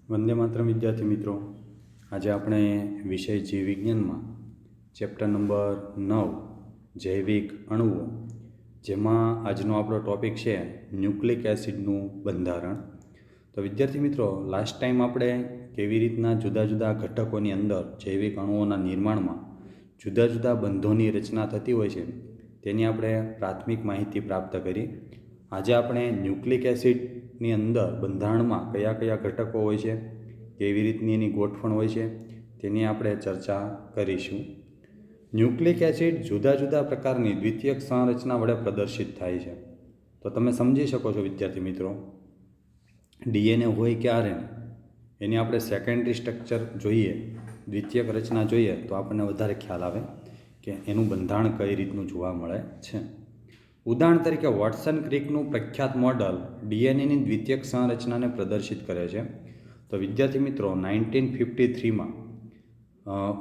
વંદે માતરમ વિદ્યાર્થી મિત્રો, આજે આપણે વિષય જીવ વિજ્ઞાનમાં ચેપ્ટર નંબર 9 જૈવિક અણુઓ, જેમાં આજનો આપણો ટૉપિક છે ન્યુક્લિક એસિડનું બંધારણ. તો વિદ્યાર્થી મિત્રો, લાસ્ટ ટાઈમ આપણે કેવી રીતના જુદા જુદા ઘટકોની અંદર જૈવિક અણુઓના નિર્માણમાં જુદા જુદા બંધોની રચના થતી હોય છે તેની આપણે પ્રાથમિક માહિતી પ્રાપ્ત કરી. આજે આપણે ન્યુક્લિક એસિડની અંદર બંધારણમાં કયા કયા ઘટકો હોય છે, કેવી રીતની એની ગોઠવણ હોય છે તેની આપણે ચર્ચા કરીશું. ન્યુક્લિક એસિડ જુદા જુદા પ્રકારની દ્વિતીયક સંરચના વડે પ્રદર્શિત થાય છે. તો તમે સમજી શકો છો વિદ્યાર્થી મિત્રો, ડીએનએ હોય કે આરએનએ, એની આપણે સેકન્ડરી સ્ટ્રક્ચર જોઈએ, દ્વિતીયક રચના જોઈએ તો આપણને વધારે ખ્યાલ આવે કે એનું બંધારણ કઈ રીતનું જોવા મળે છે. ઉદાહરણ તરીકે વોટસન ક્રિકનું પ્રખ્યાત મોડલ ડીએનએની દ્વિતીયક સંરચનાને પ્રદર્શિત કરે છે. તો વિદ્યાર્થી મિત્રો, 1953માં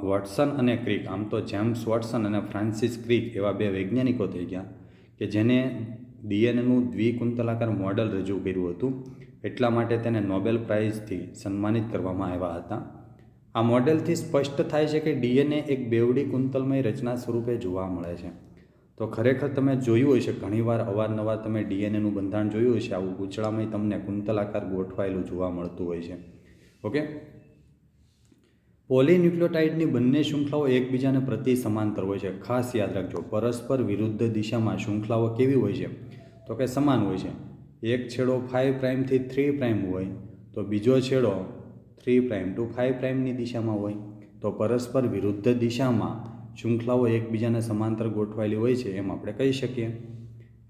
વોટસન અને ક્રિક, આમ તો જેમ્સ વોટસન અને ફ્રાન્સિસ ક્રિક એવા બે વૈજ્ઞાનિકો થઈ ગયા કે જેને ડીએનએનું દ્વિકુંતલાકાર મોડલ રજૂ કર્યું હતું. એટલા માટે તેને નોબેલ પ્રાઇઝથી સન્માનિત કરવામાં આવ્યા હતા. આ મોડેલથી સ્પષ્ટ થાય છે કે ડીએનએ એક બેવડી કુંતલમય રચના સ્વરૂપે જોવા મળે છે. તો ખરેખર તમે જોયું હોય છે, ઘણીવાર અવારનવાર તમે ડીએનએનું બંધારણ જોયું હોય છે, આવું ગૂંચળામય તમને કુંતલાકાર ગોઠવાયેલું જોવા મળતું હોય છે. ઓકે, પોલીન્યુક્લિયોટાઇડની બંને શૃંખલાઓ એકબીજાને પ્રતિ સમાંતર હોય છે. ખાસ યાદ રાખજો, પરસ્પર વિરુદ્ધ દિશામાં શૃંખલાઓ કેવી હોય છે તો કે સમાન હોય છે. એક છેડો 5 પ્રાઇમથી 3 પ્રાઇમ હોય તો બીજો છેડો 3 પ્રાઇમ ટુ 5 પ્રાઇમની દિશામાં હોય. તો પરસ્પર વિરુદ્ધ દિશામાં શૃંખલાઓ એકબીજાને સમાંતર ગોઠવાયેલી હોય છે એમ આપણે કહી શકીએ.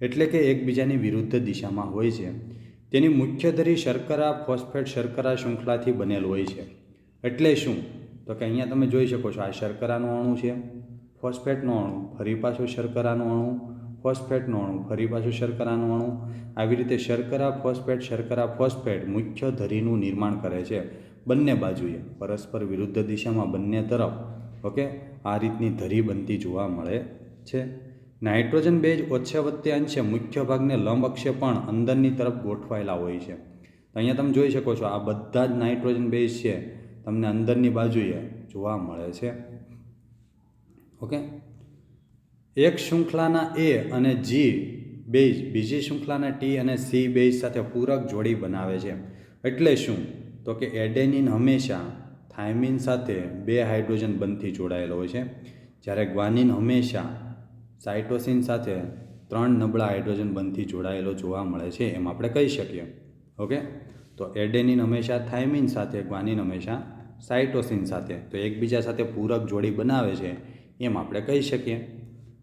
એટલે કે એકબીજાની વિરુદ્ધ દિશામાં હોય છે. તેની મુખ્ય ધરી શર્કરા ફોસ્ફેટ શર્કરા શૃંખલાથી બનેલ હોય છે. એટલે શું તો કે અહીંયા તમે જોઈ શકો છો, આ શર્કરાનો અણુ છે, ફોસ્ફેટનો અણુ, ફરી પાછો શર્કરાનો અણુ, ફોસ્ફેટનો અણુ, ફરી પાછો શર્કરાનો અણુ. આવી રીતે શર્કરા ફોસ્ફેટ મુખ્ય ધરીનું નિર્માણ કરે છે બંને બાજુએ, પરસ્પર વિરુદ્ધ દિશામાં બંને તરફ. ઓકે, આ રીતની ધરી બનતી જોવા મળે છે. નાઇટ્રોજન બેઝ ઓછે વત્તે અંશે મુખ્ય ભાગને લંબ અક્ષે પણ અંદરની તરફ ગોઠવાયેલા હોય છે. તો અહીંયા તમે જોઈ શકો છો, આ બધા જ નાઇટ્રોજન બેઝ છે તમને અંદરની બાજુએ જોવા મળે છે. ઓકે, એક શૃંખલાના એ અને જી બેઝ બીજી શૃંખલાના ટી અને સી બેઝ સાથે પૂરક જોડી બનાવે છે. એટલે શું તો કે એડેનિન હંમેશા થાઇમિન સાથે 2 હાઇડ્રોજન બંધથી જોડાયેલો હોય છે, જ્યારે ગ્વાનિન હંમેશા સાઇટોસિન સાથે 3 નબળા હાઇડ્રોજન બંધથી જોડાયેલો જોવા મળે છે એમ આપણે કહી શકીએ. ઓકે, તો એડેનિન હંમેશા થાઇમિન સાથે, ગ્વાનિન હંમેશા સાઇટોસિન સાથે, તો એકબીજા સાથે પૂરક જોડી બનાવે છે એમ આપણે કહી શકીએ.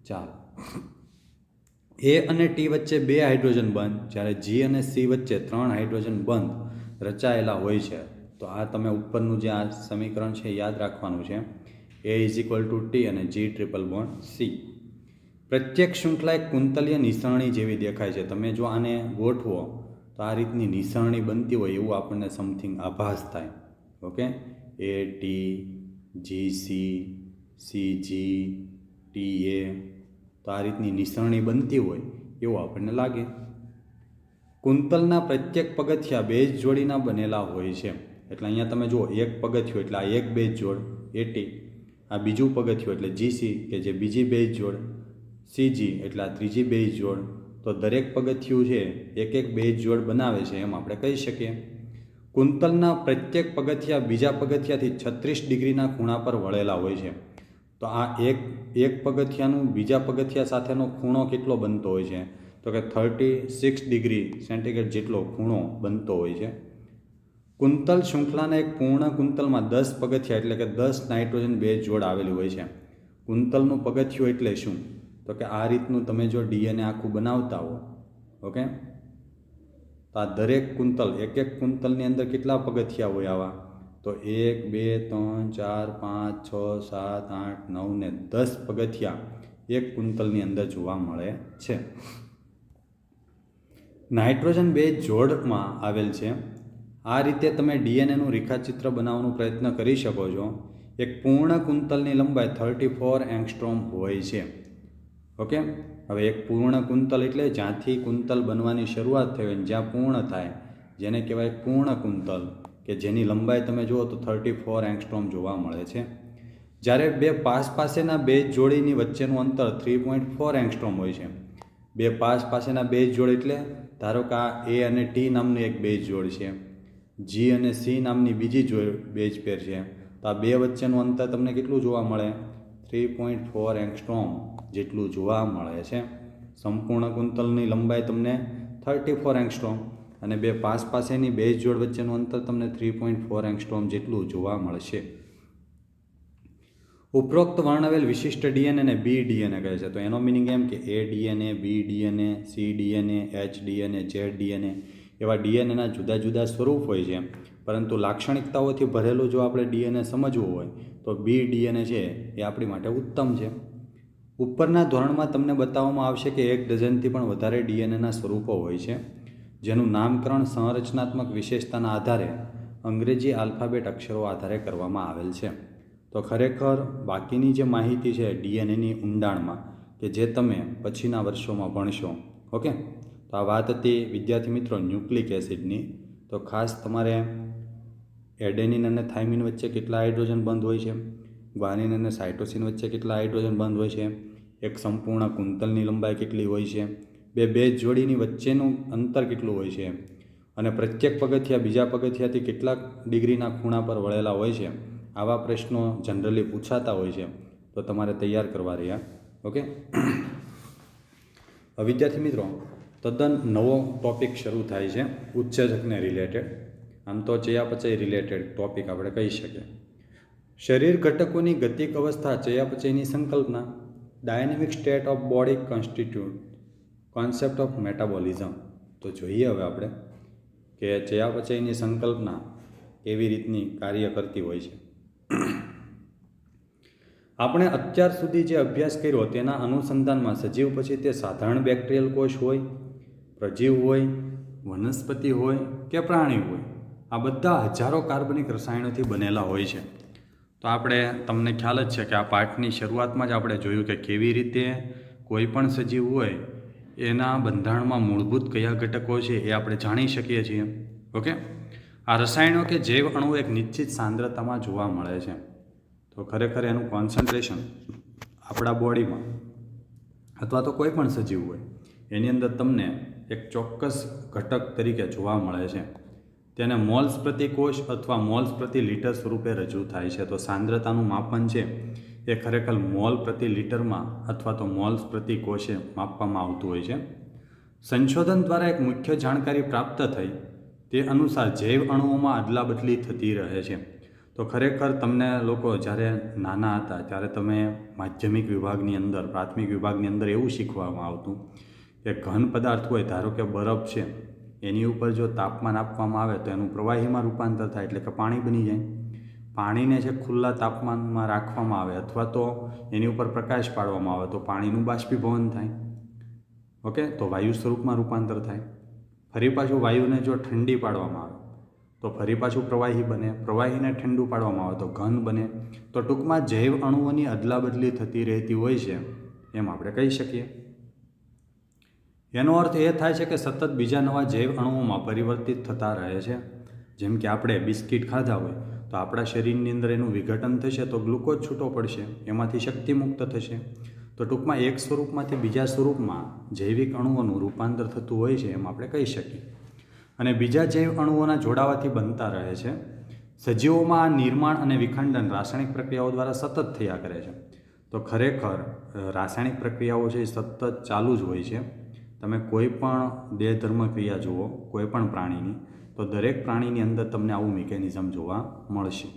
ચાલો, એ અને ટી વચ્ચે 2 હાઇડ્રોજન બંધ, જ્યારે જી અને સી વચ્ચે 3 હાઇડ્રોજન બંધ રચાયેલા હોય છે. તો આ તમે ઉપરનું જે આ સમીકરણ છે યાદ રાખવાનું છે, એ ઇઝ ઇક્વલ ટુ ટી અને જી ટ્રિપલ બોન્ડ સી. પ્રત્યેક શૃંખલા એક કુંતલીય નિસરણી જેવી દેખાય છે. તમે જો આને ગોઠવો તો આ રીતની નિસરણી બનતી હોય એવું આપણને સમથિંગ આભાસ થાય. Okay, A T, G C G, T A, તો આ રીતની નિસરણી બનતી હોય એવું આપણને લાગે. કુંતલના પ્રત્યેક પગથિયા બેઝ જોડીના બનેલા હોય છે. એટલે અહીંયા તમે જુઓ, એક પગથિયું એટલે આ એક બેઝ જોડ એટી, આ બીજું પગથિયું એટલે જીસી કે જે બીજી બેઝ જોડ, સીજી એટલે આ ત્રીજી બેઝ જોડ. તો દરેક પગથિયું છે એક એક બેઝ જોડ બનાવે છે એમ આપણે કહી શકીએ. કુંતલના પ્રત્યેક પગથિયા બીજા પગથિયાથી 36 ડિગ્રીના ખૂણા પર વળેલા હોય છે. તો આ એક પગથિયાનું બીજા પગથિયા સાથેનો ખૂણો કેટલો બનતો હોય છે તો કે 36 ડિગ્રી સેન્ટીગ્રેડ જેટલો ખૂણો બનતો હોય છે. કુંતલ શૃંખલાના એક પૂર્ણ કુંતલમાં 10 પગથિયા એટલે કે 10 નાઇટ્રોજન બેઝ જોડ આવેલી હોય છે. કુંતલનું પગથિયું એટલે શું તો કે આ રીતનું તમે જો ડીએનએ આખું બનાવતા હો, ઓકે, તો આ દરેક કુંતલ, એક એક કુંતલની અંદર કેટલા પગથિયા હોય આવા તો 1 2 3 4 5 6 7 8 9 ને 10 પગથિયા એક કુંતલની અંદર જોવા મળે છે. નાઇટ્રોજન બેઝ જોડમાં આવેલ છે. આ રીતે તમે ડીએનએનું રેખાચિત્ર બનાવવાનો પ્રયત્ન કરી શકો છો. એક પૂર્ણ કુંતલની લંબાઈ 34 એંગસ્ટ્રોમ હોય છે. ઓકે, હવે એક પૂર્ણ કુંતલ એટલે જ્યાંથી કુંતલ બનવાની શરૂઆત થઈ હોય જ્યાં પૂર્ણ થાય, જેને કહેવાય પૂર્ણ કુંતલ, કે જેની લંબાઈ તમે જુઓ તો 34 એંગસ્ટ્રોમ જોવા મળે છે. જ્યારે બે પાસેના બેઝ જોડીની વચ્ચેનું અંતર 3.4 એંગસ્ટ્રોમ હોય છે. બે પાસેના બેઝ જોડ એટલે ધારો કે આ એ અને ટી નામની એક બેઝ જોડ છે, જી અને સી નામની બીજી બેઝ પેર છે, તો આ બે વચ્ચેનું અંતર તમને કેટલું જોવા મળે? 3.4 એંગસ્ટ્રોમ જેટલું જોવા મળે છે. સંપૂર્ણ કુંતલની લંબાઈ તમને 34 એંગસ્ટ્રોમ અને બે પાસેની બેઝ જોડ વચ્ચેનું અંતર તમને 3.4 એંગસ્ટ્રોમ જેટલું જોવા મળશે. ઉપરોક્ત વર્ણવેલ વિશિષ્ટ ડીએનએને બી ડીએનએ કહે છે. તો એનો મિનિંગ એમ કે A DNA, B DNA, C DNA, H DNA, Z DNA એવા ડીએનએના જુદા જુદા સ્વરૂપ હોય છે, પરંતુ લાક્ષણિકતાઓથી ભરેલું જો આપણે ડીએનએ સમજવું હોય તો બી ડીએનએ છે એ આપણી માટે ઉત્તમ છે. ઉપરના ધોરણમાં તમને બતાવવામાં આવશે કે 1 ડઝનથી પણ વધારે ડીએનએના સ્વરૂપો હોય છે, જેનું નામકરણ સંરચનાત્મક વિશેષતાના આધારે અંગ્રેજી આલ્ફાબેટ અક્ષરો આધારે કરવામાં આવેલ છે. તો ખરેખર બાકીની જે માહિતી છે ડીએનએની ઊંડાણમાં કે જે તમે પછીના વર્ષોમાં ભણશો. ઓકે, તો આ વાત હતી વિદ્યાર્થી મિત્રો ન્યુક્લિક એસિડની. તો ખાસ તમારે એડેનિન અને થાઇમિન વચ્ચે કેટલા હાઇડ્રોજન બંધ હોય છે, ગ્વાનિન અને સાઇટોસિન વચ્ચે કેટલા હાઇડ્રોજન બંધ હોય છે, એક સંપૂર્ણ કુંતલની લંબાઈ કેટલી હોય છે, બે બેઝ જોડીની વચ્ચેનું અંતર કેટલું હોય છે અને પ્રત્યેક પગથિયા બીજા પગથિયાથી કેટલાક ડિગ્રીના ખૂણા પર વળેલા હોય છે, આવા પ્રશ્નો જનરલી પૂછાતા હોય છે, તો તમારે તૈયાર કરવા રહ્યા. ઓકે, વિદ્યાર્થી મિત્રો તદ્દન નવો ટૉપિક શરૂ થાય છે ઉત્સેચકને રિલેટેડ. આમ તો ચયાપચય રિલેટેડ ટૉપિક આપણે કહી શકીએ. શરીર ઘટકોની ગતિક અવસ્થા ચયાપચયની સંકલ્પના, dynamic state of body constitute concept of metabolism. તો જોઈએ હવે આપણે કે ચયાપચયની સંકલ્પના કેવી રીતની કાર્ય કરતી હોય છે. આપણે અત્યાર સુધી જે અભ્યાસ કર્યો તેના અનુસંધાનમાં સજીવ પછી તે સાધારણ બેક્ટેરિયલ કોષ હોય, પ્રજીવ હોય, વનસ્પતિ હોય કે પ્રાણી હોય, આ બધા હજારો કાર્બનિક રસાયણોથી બનેલા હોય છે. તો આપણે તમને ખ્યાલ જ છે કે આ પાઠની શરૂઆતમાં જ આપણે જોયું કે કેવી રીતે કોઈ પણ સજીવ હોય એના બંધારણમાં મૂળભૂત કયા ઘટકો છે એ આપણે જાણી શકીએ છીએ. ઓકે, આ રસાયણો કે જૈવ અણુ એક નિશ્ચિત સાંદ્રતામાં જોવા મળે છે. તો ખરેખર એનું કોન્સન્ટ્રેશન આપણા બોડીમાં અથવા તો કોઈ પણ સજીવ હોય એની અંદર તમને એક ચોક્કસ ઘટક તરીકે જોવા મળે છે. તેને મોલ્સ પ્રતિ કોષ અથવા મોલ્સ પ્રતિ લીટર સ્વરૂપે રજૂ થાય છે. તો સાંદ્રતાનું માપન છે એ ખરેખર મોલ પ્રતિ લીટરમાં અથવા તો મોલ્સ પ્રતિ કોષે માપવામાં આવતું હોય છે. સંશોધન દ્વારા એક મુખ્ય જાણકારી પ્રાપ્ત થઈ તે અનુસાર જૈવ અણુઓમાં અદલા બદલી થતી રહે છે. તો ખરેખર તમને લોકો જ્યારે નાના હતા ત્યારે તમે માધ્યમિક વિભાગની અંદર, પ્રાથમિક વિભાગની અંદર એવું શીખવામાં આવતું કે ઘન પદાર્થ હોય, ધારો કે બરફ છે, એની ઉપર જો તાપમાન આપવામાં આવે તો એનું પ્રવાહીમાં રૂપાંતર થાય એટલે કે પાણી બની જાય. પાણીને જે ખુલ્લા તાપમાનમાં રાખવામાં આવે અથવા તો એની ઉપર પ્રકાશ પાડવામાં આવે તો પાણીનું બાષ્પીભવન થાય. ઓકે, તો વાયુ સ્વરૂપમાં રૂપાંતર થાય. ફરી પાછું વાયુને જો ઠંડી પાડવામાં આવે તો ફરી પાછું પ્રવાહી બને, પ્રવાહીને ઠંડુ પાડવામાં આવે તો ઘન બને. તો ટૂંકમાં જૈવ અણુઓની અદલા બદલી થતી રહેતી હોય છે એમ આપણે કહી શકીએ. એનો અર્થ એ થાય છે કે સતત બીજા નવા જૈવ અણુઓમાં પરિવર્તિત થતા રહે છે. જેમ કે આપણે બિસ્કિટ ખાધા હોય તો આપણા શરીરની અંદર એનું વિઘટન થશે તો ગ્લુકોઝ છૂટો પડશે, એમાંથી શક્તિ મુક્ત થશે. તો ટૂંકમાં એક સ્વરૂપમાંથી બીજા સ્વરૂપમાં જૈવિક અણુઓનું રૂપાંતર થતું હોય છે એમ આપણે કહી શકીએ. અને બીજા જૈવ અણુઓના જોડાવાથી બનતા રહે છે. સજીવોમાં આ નિર્માણ અને વિખંડન રાસાયણિક પ્રક્રિયાઓ દ્વારા સતત થયા કરે છે. તો ખરેખર રાસાયણિક પ્રક્રિયાઓ છે એ સતત ચાલુ જ હોય છે. તમે કોઈ પણ દેહધર્મ ક્રિયા જુઓ કોઈ પણ પ્રાણીની, તો દરેક પ્રાણીની અંદર તમને આવું મિકેનિઝમ જોવા મળશે.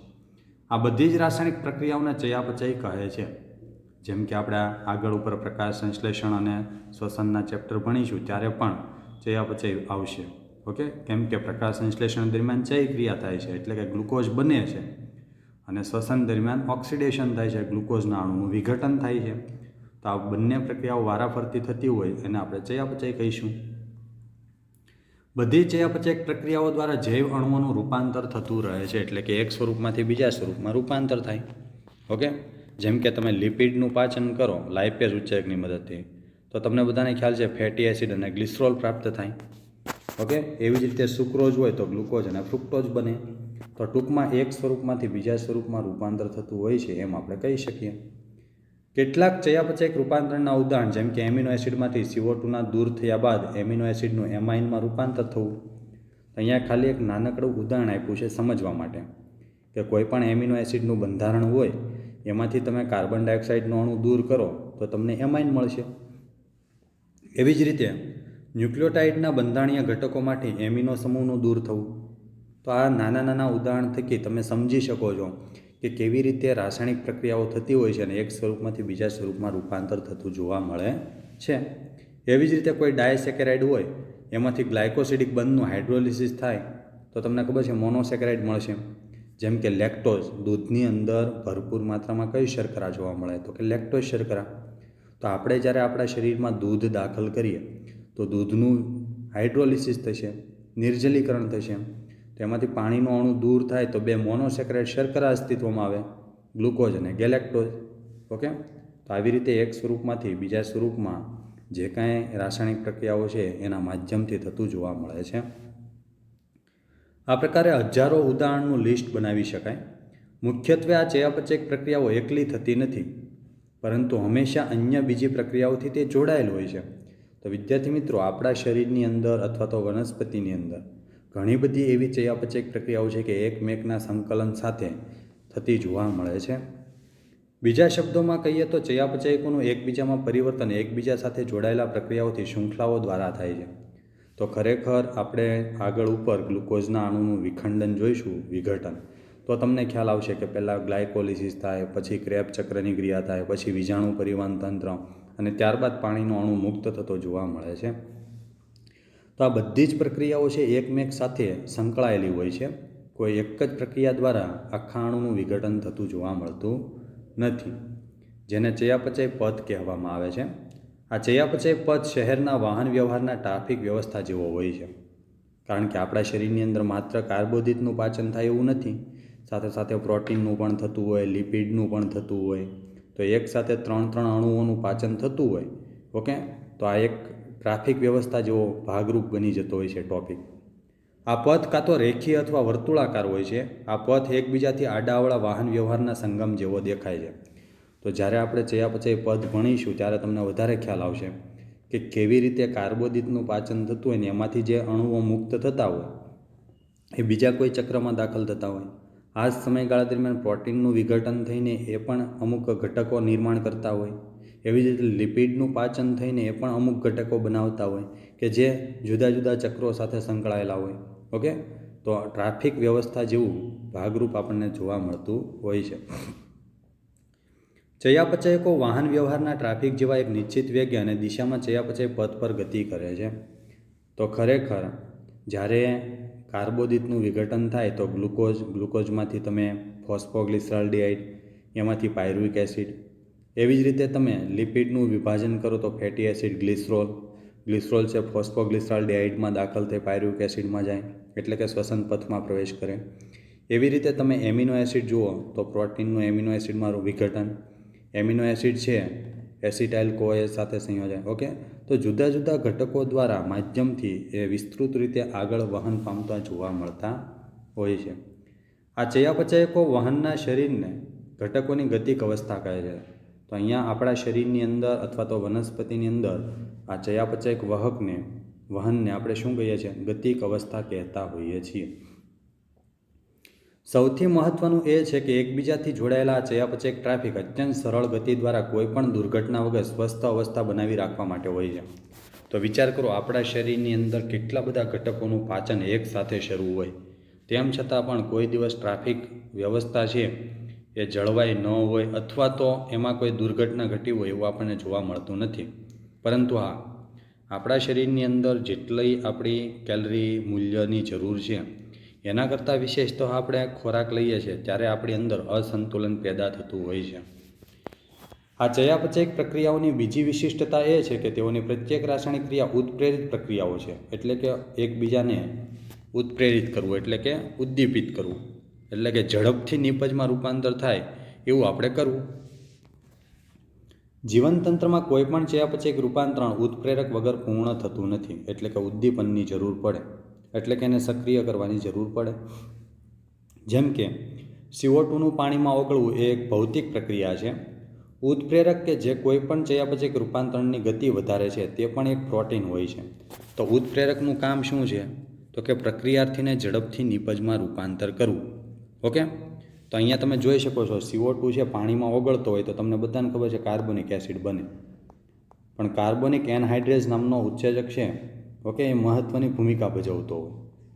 આ બધી જ રાસાયણિક પ્રક્રિયાઓને ચયાપચય કહે છે. જેમ કે આપણે આગળ ઉપર પ્રકાશ સંશ્લેષણ અને શ્વસનના ચેપ્ટર ભણીશું ત્યારે પણ ચયાપચય આવશે. ઓકે, કેમ કે પ્રકાશ સંશ્લેષણ દરમિયાન ચય ક્રિયા થાય છે એટલે કે ગ્લુકોઝ બને છે અને શ્વસન દરમિયાન ઓક્સિડેશન થાય છે, ગ્લુકોઝના અણુનું વિઘટન થાય છે. તો આ બંને પ્રક્રિયાઓ વારાફરતી થતી હોય એને આપણે ચયાપચય કહીશું. બધી ચયાપચય પ્રક્રિયાઓ દ્વારા જૈવ અણુઓનું રૂપાંતર થતું રહે છે એટલે કે એક સ્વરૂપમાંથી બીજા સ્વરૂપમાં રૂપાંતર થાય. ઓકે, જેમ કે તમે લિપિડનું પાચન કરો લાઇપેઝ ઉત્સેચકની મદદથી તો તમને બધાને ખ્યાલ છે ફેટી એસિડ અને ગ્લિસરોલ પ્રાપ્ત થાય. ઓકે, એવી જ રીતે સુક્રોઝ હોય તો ગ્લુકોઝ અને ફ્રુક્ટોઝ બને. તો ટૂંકમાં એક સ્વરૂપમાંથી બીજા સ્વરૂપમાં રૂપાંતર થતું હોય છે એમ આપણે કહી શકીએ. કેટલાક ચયાપચયક રૂપાંતરના ઉદાહરણ જેમ કે એમિનો એસિડમાંથી CO2ના દૂર થયા બાદ એમિનો એસિડનું એમાઇનમાં રૂપાંતર થવું. અહીંયા ખાલી એક નાનકડું ઉદાહરણ આપ્યું છે સમજવા માટે કે કોઈ પણ એમિનો એસિડનું બંધારણ હોય એમાંથી તમે કાર્બન ડાયોક્સાઇડનો અણુ દૂર કરો તો તમને એમાઇન મળશે. એવી જ રીતે ન્યુક્લિયોટાઇડના બંધારણીય ઘટકોમાંથી એમિનો સમૂહનું દૂર થવું. તો આ નાના નાના ઉદાહરણ થકી તમે સમજી શકો છો કે કેવી રીતે રાસાયણિક પ્રક્રિયાઓ થતી હોય છે અને એક સ્વરૂપમાંથી બીજા સ્વરૂપમાં રૂપાંતર થતું જોવા મળે છે. એવી જ રીતે કોઈ ડાયસેકેરાઇડ હોય એમાંથી ગ્લાયકોસિડિક બંધનું હાઇડ્રોલિસિસ થાય તો તમને ખબર છે મોનોસેકેરાઇડ મળશે. જેમ કે લેક્ટોઝ, દૂધની અંદર ભરપૂર માત્રામાં કઈ શર્કરા જોવા મળે તો કે લેક્ટોઝ શર્કરા. તો આપણે જ્યારે આપણા શરીરમાં દૂધ દાખલ કરીએ તો દૂધનું હાઇડ્રોલિસિસ થશે, નિર્જલીકરણ થશે. તો એમાંથી પાણીનો અણુ દૂર થાય તો બે મોનોસેકેરાઇડ શર્કરા અસ્તિત્વમાં આવે, ગ્લુકોઝ અને ગેલેક્ટોઝ. ઓકે, તો આવી રીતે એક સ્વરૂપમાંથી બીજા સ્વરૂપમાં જે કાંઈ રાસાયણિક પ્રક્રિયાઓ છે એના માધ્યમથી થતું જોવા મળે છે. આ પ્રકારે હજારો ઉદાહરણનું લિસ્ટ બનાવી શકાય. મુખ્યત્વે આ ચયાપચયક પ્રક્રિયાઓ એકલી થતી નથી, પરંતુ હંમેશા અન્ય બીજી પ્રક્રિયાઓથી તે જોડાયેલ હોય છે. તો વિદ્યાર્થી મિત્રો, આપણા શરીરની અંદર અથવા તો વનસ્પતિની અંદર ઘણી બધી એવી ચયાપચયક પ્રક્રિયાઓ છે કે એકમેકના સંકલન સાથે થતી જોવા મળે છે. બીજા શબ્દોમાં કહીએ તો ચયાપચયકોનું એકબીજામાં પરિવર્તન એકબીજા સાથે જોડાયેલા પ્રક્રિયાઓથી શૃંખલાઓ દ્વારા થાય છે. તો ખરેખર આપણે આગળ ઉપર ગ્લુકોઝના અણુનું વિખંડન જોઈશું, વિઘટન, તો તમને ખ્યાલ આવશે કે પહેલાં ગ્લાયકોલિસિસ થાય, પછી ક્રેબ ચક્રની ક્રિયા થાય, પછી વીજાણુ પરિવહન તંત્ર અને ત્યારબાદ પાણીનો અણુ મુક્ત થતો જોવા મળે છે. તો આ બધી જ પ્રક્રિયાઓ છે એકમેક સાથે સંકળાયેલી હોય છે. કોઈ એક જ પ્રક્રિયા દ્વારા આખા અણુનું વિઘટન થતું જોવા મળતું નથી, જેને ચયાપચય પથ કહેવામાં આવે છે. આ ચયાપચય પથ શહેરના વાહન વ્યવહારના ટ્રાફિક વ્યવસ્થા જેવો હોય છે, કારણ કે આપણા શરીરની અંદર માત્ર કાર્બોદિતનું પાચન થાય એવું નથી, સાથે સાથે પ્રોટીનનું પણ થતું હોય, લિપિડનું પણ થતું હોય. તો એક સાથે ત્રણ અણુઓનું પાચન થતું હોય. ઓકે, તો આ એક ટ્રાફિક વ્યવસ્થા જેવો ભાગરૂપ બની જતો હોય છે ટોપિક. આ પથ કાં તો રેખીય અથવા વર્તુળાકાર હોય છે. આ પથ એકબીજાથી આડાઅવળા વાહન વ્યવહારના સંગમ જેવો દેખાય છે. તો જ્યારે આપણે ચયાપચય પદ ભણીશું ત્યારે તમને વધારે ખ્યાલ આવશે કે કેવી રીતે કાર્બોદિતનું પાચન થતું હોય ને એમાંથી જે અણુઓ મુક્ત થતા હોય એ બીજા કોઈ ચક્રમાં દાખલ થતા હોય. આ જ સમયગાળા દરમિયાન પ્રોટીનનું વિઘટન થઈને એ પણ અમુક ઘટકો નિર્માણ કરતા હોય. એવી જ રીતે લિપિડનું પાચન થઈને એ પણ અમુક ઘટકો બનાવતા હોય કે જે જુદા જુદા ચક્રો સાથે સંકળાયેલા હોય. ઓકે, તો ટ્રાફિક વ્યવસ્થા જેવું ભાગરૂપ આપણને જોવા મળતું હોય છે. ચયાપચયકો વાહન વ્યવહારના ટ્રાફિક જેવા એક નિશ્ચિત વેગે અને દિશામાં ચયાપચય પથ પર ગતિ કરે છે. તો ખરેખર જ્યારે કાર્બોદિતનું વિઘટન થાય તો ગ્લુકોઝમાંથી તમે ફોસ્ફોગ્લિસરાલ્ડિહાઇડ, એમાંથી પાયરુવિક એસિડ. એવી જ રીતે તમે લિપિડનું વિભાજન કરો તો ફેટી એસિડ ગ્લિસરોલ છે ફોસ્ફોગ્લિસરાલ્ડિહાઇડમાં દાખલ થઈ પાયરુવિક એસિડમાં જાય, એટલે કે શ્વસન પથમાં પ્રવેશ કરે. એવી રીતે તમે એમિનો એસિડ જુઓ તો પ્રોટીનનું એમિનો એસિડમાં વિઘટન, એમિનો એસિડ છે એસિટાઇલ કોએ સાથે સંયોજન. ઓકે, તો જુદા જુદા ઘટકો દ્વારા માધ્યમથી એ વિસ્તૃત રીતે આગળ વહન પામતા જોવા મળતા હોય છે. આ ચયાપચયકો વહનના શરીરને ઘટકોની ગતિક અવસ્થા કહે છે. તો અહીંયા આપણા શરીરની અંદર અથવા તો વનસ્પતિની અંદર આ ચયાપચયક વહનને આપણે શું કહીએ છીએ? ગતિક અવસ્થા કહેતા હોઈએ છીએ. સૌથી મહત્વનું એ છે કે એકબીજાથી જોડાયેલા ચયાપચયક ટ્રાફિક અત્યંત સરળ ગતિ દ્વારા કોઈ પણ દુર્ઘટના વગર સ્વસ્થ અવસ્થા બનાવી રાખવા માટે હોય છે. તો વિચાર કરો, આપણા શરીરની અંદર કેટલા બધા ઘટકોનું પાચન એક સાથે શરૂ હોય, તેમ છતાં પણ કોઈ દિવસ ટ્રાફિક વ્યવસ્થા છે એ જળવાઈ ન હોય અથવા તો એમાં કોઈ દુર્ઘટના ઘટી હોય એવું આપણને જોવા મળતું નથી. પરંતુ હા, આપણા શરીરની અંદર જેટલી આપણી કેલરી મૂલ્યની જરૂર છે એના કરતાં વિશેષ તો આપણે ખોરાક લઈએ છીએ ત્યારે આપણી અંદર અસંતુલન પેદા થતું હોય છે. આ ચયાપચયક પ્રક્રિયાઓની બીજી વિશિષ્ટતા એ છે કે તેઓની પ્રત્યેક રાસાયણિક ક્રિયા ઉત્પ્રેરિત પ્રક્રિયાઓ છે. એટલે કે એકબીજાને ઉત્પ્રેરિત કરવું, એટલે કે ઉદ્દીપિત કરવું, એટલે કે ઝડપથી નિપજમાં રૂપાંતર થાય એવું આપણે કરવું. જીવનતંત્રમાં કોઈ પણ ચયાપચયક રૂપાંતરણ ઉત્પ્રેરક વગર પૂર્ણ થતું નથી, એટલે કે ઉદ્દીપનની જરૂર પડે, એટલે કે એને સક્રિય કરવાની જરૂર પડે. જેમ કે CO2નું પાણીમાં ઓગળવું એ એક ભૌતિક પ્રક્રિયા છે. ઉત્પ્રેરક કે જે કોઈ પણ ચયાપચયક રૂપાંતરણની ગતિ વધારે છે તે પણ એક પ્રોટીન હોય છે. તો ઉત્પ્રેરકનું કામ શું છે? તો કે પ્રક્રિયાર્થીને ઝડપથી નિપજમાં રૂપાંતર કરવું. ઓકે, તો અહીંયા તમે જોઈ શકો છો CO2 છે પાણીમાં ઓગળતો હોય તો તમને બધાને ખબર છે કાર્બોનિક એસિડ બને, પણ કાર્બોનિક એનહાઇડ્રેઝ નામનો ઉત્સેચક છે, ઓકે, એ મહત્ત્વની ભૂમિકા ભજવતો હોય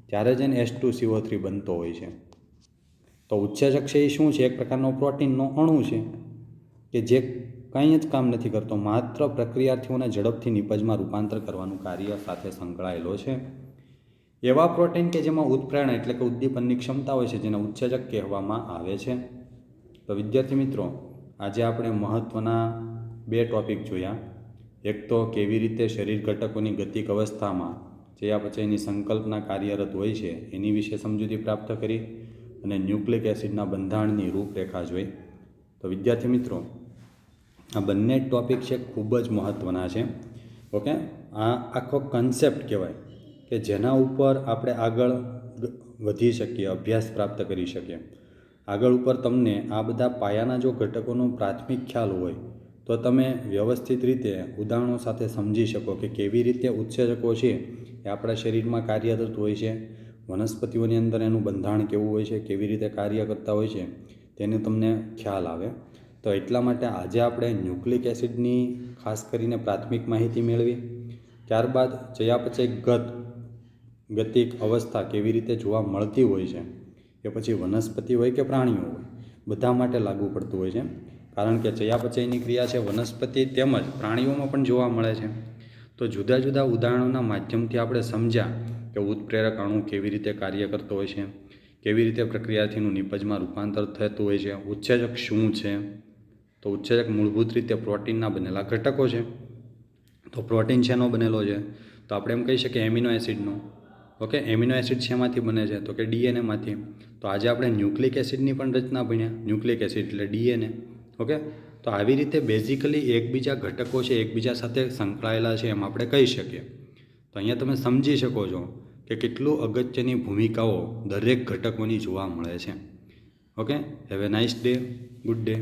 ત્યારે જ એને H2CO3 બનતો હોય છે. તો ઉત્સેચક છે એ શું છે? એક પ્રકારનો પ્રોટીનનો અણુ છે કે જે કંઈ જ કામ નથી કરતો, માત્ર પ્રક્રિયાર્થીઓને ઝડપથી નિપજમાં રૂપાંતર કરવાનું કાર્ય સાથે સંકળાયેલો છે. એવા પ્રોટીન કે જેમાં ઉત્પ્રેરણા એટલે કે ઉદ્દીપનની ક્ષમતા હોય છે જેને ઉત્સેચક કહેવામાં આવે છે. તો વિદ્યાર્થી મિત્રો, આજે આપણે મહત્ત્વના 2 ટૉપિક જોયા. એક તો કેવી રીતે શરીર ઘટકોની ગતિક અવસ્થામાં ચયાપચયની સંકલ્પના કાર્યરત હોય છે એની વિશે સમજૂતી પ્રાપ્ત કરી, અને ન્યુક્લિક એસિડના બંધારણની રૂપરેખા જોઈ. તો વિદ્યાર્થી મિત્રો, આ બંને ટૉપિક છે ખૂબ જ મહત્ત્વના છે. ઓકે, આ આખો કન્સેપ્ટ કહેવાય કે જેના ઉપર આપણે આગળ વધી શકીએ, અભ્યાસ પ્રાપ્ત કરી શકીએ. આગળ ઉપર તમને આ બધા પાયાના જો ઘટકોનો પ્રાથમિક ખ્યાલ હોય તો તમે વ્યવસ્થિત રીતે ઉદાહરણો સાથે સમજી શકો કે કેવી રીતે ઉત્સેચકો છે એ આપણા શરીરમાં કાર્યરત હોય છે, વનસ્પતિઓની અંદર એનું બંધારણ કેવું હોય છે, કેવી રીતે કાર્ય કરતા હોય છે તેનો તમને ખ્યાલ આવે. તો એટલા માટે આજે આપણે ન્યુક્લિક એસિડની ખાસ કરીને પ્રાથમિક માહિતી મેળવી. ત્યારબાદ ચયાપચય ગતિક અવસ્થા કેવી રીતે જોવા મળતી હોય છે, કે પછી વનસ્પતિ હોય કે પ્રાણીઓ હોય, બધા માટે લાગુ પડતું હોય છે. કારણ કે ચયાપચયની ક્રિયા છે વનસ્પતિ તેમજ પ્રાણીઓમાં પણ જોવા મળે છે. તો જુદા જુદા ઉદાહરણોના માધ્યમથી આપણે સમજ્યા કે ઉત્પ્રેરક અણુ કેવી રીતે કાર્ય કરતો હોય છે, કેવી રીતે પ્રક્રિયાથીનું નિપજમાં રૂપાંતર થતું હોય છે, ઉત્સેચક શું છે. તો ઉત્સેચક મૂળભૂત રીતે પ્રોટીનના બનેલા ઘટકો છે. તો પ્રોટીન શેનો બનેલો છે? તો આપણે એમ કહી શકીએ એમિનો એસિડનો. ઓકે, એમિનો એસિડ શેમાંથી બને છે? તો કે DNAમાંથી. તો આજે આપણે ન્યુક્લિક એસિડની પણ રચના ભણ્યા. ન્યુક્લિક એસિડ એટલે DNA. ઓકે, તો આવી રીતે બેઝિકલી એકબીજા ઘટકો છે એકબીજા સાથે સંકળાયેલા છે એમ આપણે કહી શકીએ. તો અહીંયા તમે સમજી શકો છો કે કેટલું અગત્યની ભૂમિકાઓ દરેક ઘટકોની જોવા મળે છે. Okay, have a nice day, good day.